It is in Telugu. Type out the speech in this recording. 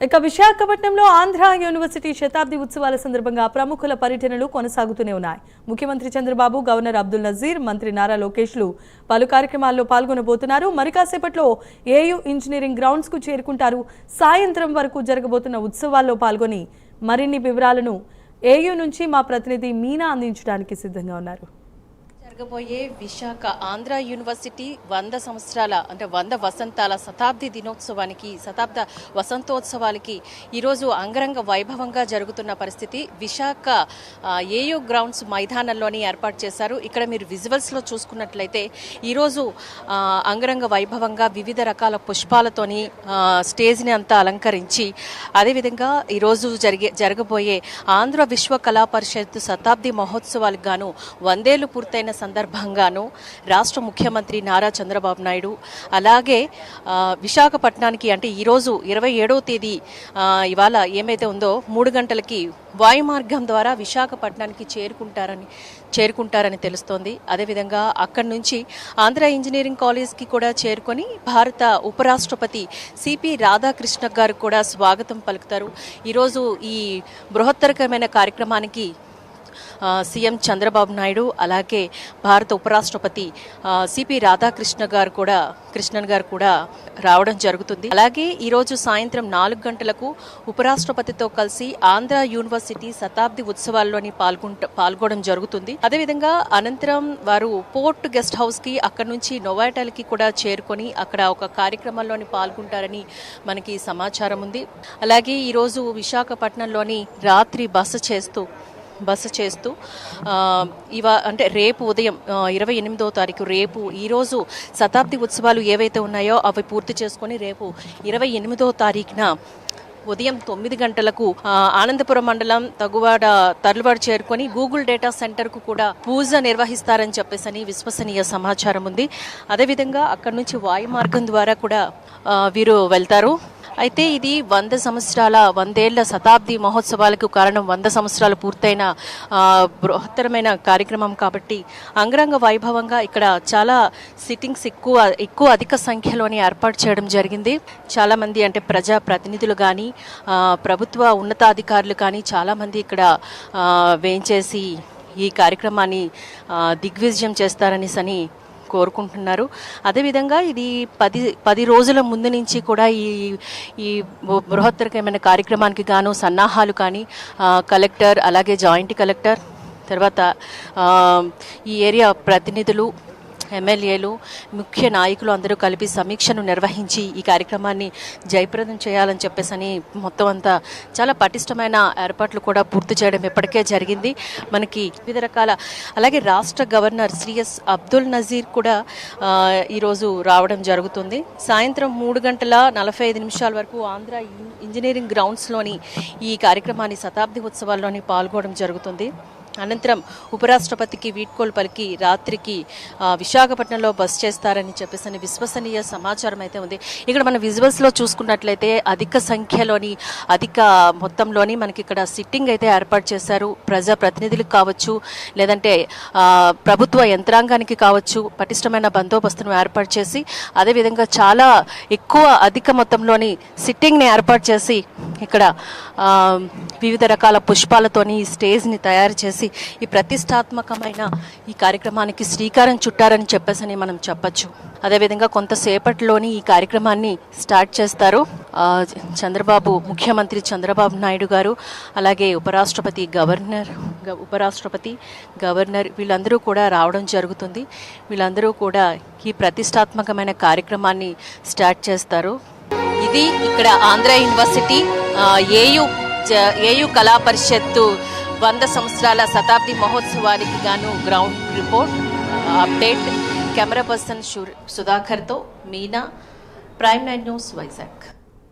ఇక విశాఖపట్నంలో ఆంధ్ర యూనివర్సిటీ శతాబ్ది ఉత్సవాల సందర్భంగా ప్రముఖుల పర్యటనలు కొనసాగుతూనే ఉన్నాయి. ముఖ్యమంత్రి చంద్రబాబు, గవర్నర్ అబ్దుల్ నజీర్, మంత్రి నారా లోకేష్లు పలు కార్యక్రమాల్లో పాల్గొనబోతున్నారు. మరి కాసేపట్లో ఏయూ ఇంజనీరింగ్ గ్రౌండ్స్ కు చేరుకుంటారు. సాయంత్రం వరకు జరగబోతున్న ఉత్సవాల్లో పాల్గొని మరిన్ని వివరాలను ఏయూ నుంచి మా ప్రతినిధి మీనా అందించడానికి సిద్ధంగా ఉన్నారు. జరగబోయే విశాఖ ఆంధ్ర యూనివర్సిటీ 100 సంవత్సరాల అంటే 100 వసంతాల శతాబ్ది దినోత్సవానికి శతాబ్ద వసంతోత్సవాలకి ఈరోజు అంగరంగ వైభవంగా జరుగుతున్న పరిస్థితి. విశాఖ ఏయూ గ్రౌండ్స్ మైదానంలోని ఏర్పాటు చేశారు. ఇక్కడ మీరు విజువల్స్లో చూసుకున్నట్లయితే ఈరోజు అంగరంగ వైభవంగా వివిధ రకాల పుష్పాలతోని స్టేజ్ని అంతా అలంకరించి, అదేవిధంగా ఈరోజు జరగబోయే ఆంధ్ర విశ్వ కళా పరిషత్ శతాబ్ది మహోత్సవాలకు గాను 100 ఏళ్లు పూర్తయిన సందర్భంగాను రాష్ట్ర ముఖ్యమంత్రి నారా చంద్రబాబు నాయుడు, అలాగే విశాఖపట్నానికి అంటే ఈరోజు 27వ తేదీ ఇవాళ ఏమైతే ఉందో 3 గంటలకి వాయు మార్గం ద్వారా విశాఖపట్నానికి చేరుకుంటారని తెలుస్తోంది. అదేవిధంగా అక్కడి నుంచి ఆంధ్ర ఇంజనీరింగ్ కాలేజ్కి కూడా చేరుకొని భారత ఉపరాష్ట్రపతి సిపి రాధాకృష్ణ గారు కూడా స్వాగతం పలుకుతారు. ఈరోజు ఈ బృహత్తరకమైన కార్యక్రమానికి సీఎం చంద్రబాబు నాయుడు, అలాగే భారత ఉపరాష్ట్రపతి సిపి రాధాకృష్ణన్ గారు కూడా రావడం జరుగుతుంది. అలాగే ఈరోజు సాయంత్రం 4 గంటలకు ఉపరాష్ట్రపతితో కలిసి ఆంధ్ర యూనివర్సిటీ శతాబ్ది ఉత్సవాల్లోని పాల్గొనడం జరుగుతుంది. అదేవిధంగా అనంతరం వారు పోర్ట్ గెస్ట్ హౌస్ కి అక్కడి నుంచి నోవాటల్కి కూడా చేరుకొని అక్కడ ఒక కార్యక్రమంలోని పాల్గొంటారని మనకి సమాచారం ఉంది. అలాగే ఈరోజు విశాఖపట్నంలోని రాత్రి బస చేస్తూ అంటే రేపు ఉదయం 28వ తారీఖు ఈరోజు శతాబ్ది ఉత్సవాలు ఏవైతే ఉన్నాయో అవి పూర్తి చేసుకొని రేపు 28వ తారీఖున ఉదయం 9 గంటలకు ఆనందపురం మండలం తర్లువాడ చేరుకొని గూగుల్ డేటా సెంటర్ కు కూడా పూజ నిర్వహిస్తారని చెప్పేసి విశ్వసనీయ సమాచారం ఉంది. అదేవిధంగా అక్కడి నుంచి వాయు మార్గం ద్వారా కూడా వీరు వెళ్తారు. అయితే ఇది 100 ఏళ్ల శతాబ్ది మహోత్సవాలకు కారణం 100 సంవత్సరాలు పూర్తయిన బృహత్తరమైన కార్యక్రమం కాబట్టి అంగరంగ వైభవంగా ఇక్కడ చాలా సిట్టింగ్స్ ఎక్కువ అధిక సంఖ్యలోని ఏర్పాటు చేయడం జరిగింది. చాలా మంది అంటే ప్రజా ప్రతినిధులు కానీ ప్రభుత్వ ఉన్నతాధికారులు కానీ చాలా మంది ఇక్కడ వేంచేసి ఈ కార్యక్రమాన్ని దిగ్విజయం చేస్తారని కోరుకుంటున్నారు. అదేవిధంగా ఇది 10 రోజుల ముందు నుంచి కూడా ఈ బృహత్తరకమైన కార్యక్రమానికి గాను సన్నాహాలు కానీ కలెక్టర్, అలాగే జాయింట్ కలెక్టర్, తర్వాత ఈ ఏరియా ప్రతినిధులు, ఎమ్మెల్యేలు, ముఖ్య నాయకులు అందరూ కలిపి సమీక్షను నిర్వహించి ఈ కార్యక్రమాన్ని జయప్రదం చేయాలని చెప్పేసి మొత్తం అంతా చాలా పటిష్టమైన ఏర్పాట్లు కూడా పూర్తి చేయడం ఇప్పటికే జరిగింది. మనకి వివిధ రకాల అలాగే రాష్ట్ర గవర్నర్ శ్రీ ఎస్ అబ్దుల్ నజీర్ కూడా ఈరోజు రావడం జరుగుతుంది. సాయంత్రం 3:45 వరకు ఆంధ్ర ఇంజనీరింగ్ గ్రౌండ్స్లోని ఈ కార్యక్రమాన్ని శతాబ్ది ఉత్సవాల్లోని పాల్గొనడం జరుగుతుంది. అనంతరం ఉపరాష్ట్రపతికి వీడ్కోలు పలికి రాత్రికి విశాఖపట్నంలో బస్ చేస్తారని చెప్పేసి విశ్వసనీయ సమాచారం అయితే ఉంది. ఇక్కడ మన విజువల్స్లో చూసుకున్నట్లయితే అధిక మొత్తంలోని మనకి ఇక్కడ సిట్టింగ్ అయితే ఏర్పాటు చేశారు. ప్రజా ప్రతినిధులకు కావచ్చు, లేదంటే ప్రభుత్వ యంత్రాంగానికి కావచ్చు, పటిష్టమైన బందోబస్తును ఏర్పాటు చేసి అదేవిధంగా చాలా అధిక మొత్తంలోని సిట్టింగ్ని ఏర్పాటు చేసి ఇక్కడ వివిధ రకాల పుష్పాలతోని ఈ స్టేజ్ని తయారు చేసి ఈ ప్రతిష్టాత్మకమైన ఈ కార్యక్రమానికి శ్రీకారం చుట్టారని చెప్పేసి మనం చెప్పచ్చు. అదేవిధంగా కొంతసేపట్లోని ఈ కార్యక్రమాన్ని స్టార్ట్ చేస్తారు. ముఖ్యమంత్రి చంద్రబాబు నాయుడు గారు, అలాగే ఉపరాష్ట్రపతి, గవర్నర్ వీళ్ళందరూ కూడా రావడం జరుగుతుంది. వీళ్ళందరూ కూడా ఈ ప్రతిష్టాత్మకమైన కార్యక్రమాన్ని స్టార్ట్ చేస్తారు. ఇది ఇక్కడ ఆంధ్ర యూనివర్సిటీ ఏయూ కళా పరిషత్తు 100 సంవత్సరాల శతాబ్ది మహోత్సవానికి గాను ground report update. Camera person సుధాకర్తో మీనా, ప్రైమ్ 9 న్యూస్, వైజాగ్.